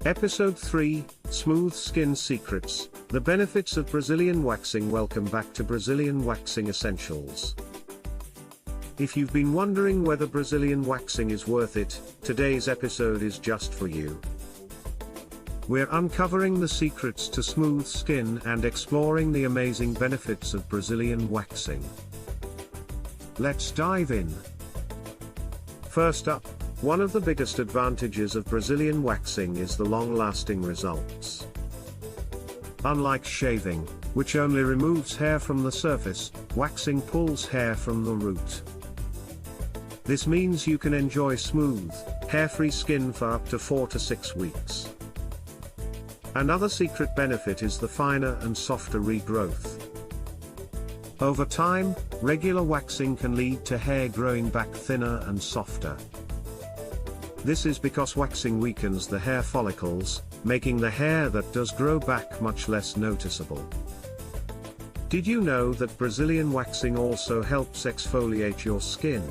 Episode 3, Smooth Skin Secrets, the benefits of Brazilian waxing. Welcome back to Brazilian Waxing Essentials. If you've been wondering whether Brazilian waxing is worth it, today's episode is just for you. We're uncovering the secrets to smooth skin and exploring the amazing benefits of Brazilian waxing. Let's dive in. First up, one of the biggest advantages of Brazilian waxing is the long-lasting results. Unlike shaving, which only removes hair from the surface, waxing pulls hair from the root. This means you can enjoy smooth, hair-free skin for up to 4 to 6 weeks. Another secret benefit is the finer and softer regrowth. Over time, regular waxing can lead to hair growing back thinner and softer. This is because waxing weakens the hair follicles, making the hair that does grow back much less noticeable. Did you know that Brazilian waxing also helps exfoliate your skin?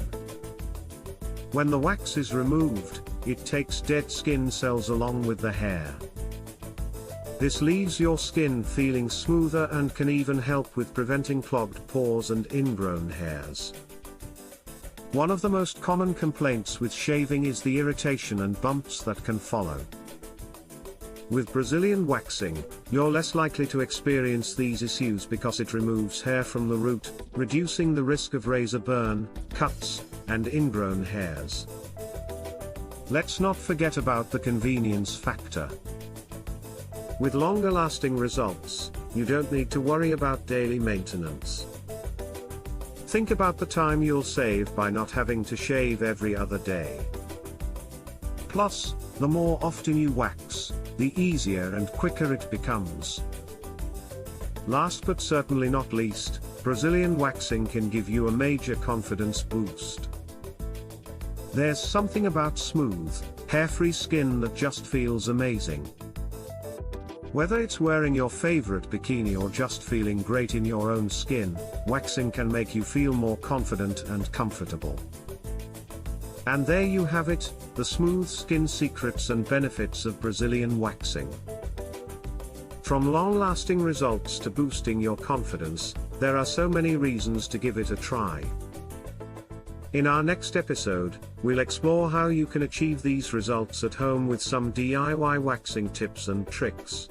When the wax is removed, it takes dead skin cells along with the hair. This leaves your skin feeling smoother and can even help with preventing clogged pores and ingrown hairs. One of the most common complaints with shaving is the irritation and bumps that can follow. With Brazilian waxing, you're less likely to experience these issues because it removes hair from the root, reducing the risk of razor burn, cuts, and ingrown hairs. Let's not forget about the convenience factor. With longer-lasting results, you don't need to worry about daily maintenance. Think about the time you'll save by not having to shave every other day. Plus, the more often you wax, the easier and quicker it becomes. Last but certainly not least, Brazilian waxing can give you a major confidence boost. There's something about smooth, hair-free skin that just feels amazing. Whether it's wearing your favorite bikini or just feeling great in your own skin, waxing can make you feel more confident and comfortable. And there you have it, the smooth skin secrets and benefits of Brazilian waxing. From long-lasting results to boosting your confidence, there are so many reasons to give it a try. In our next episode, we'll explore how you can achieve these results at home with some DIY waxing tips and tricks.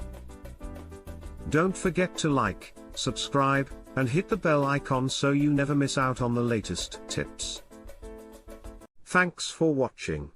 Don't forget to like, subscribe, and hit the bell icon so you never miss out on the latest tips. Thanks for watching.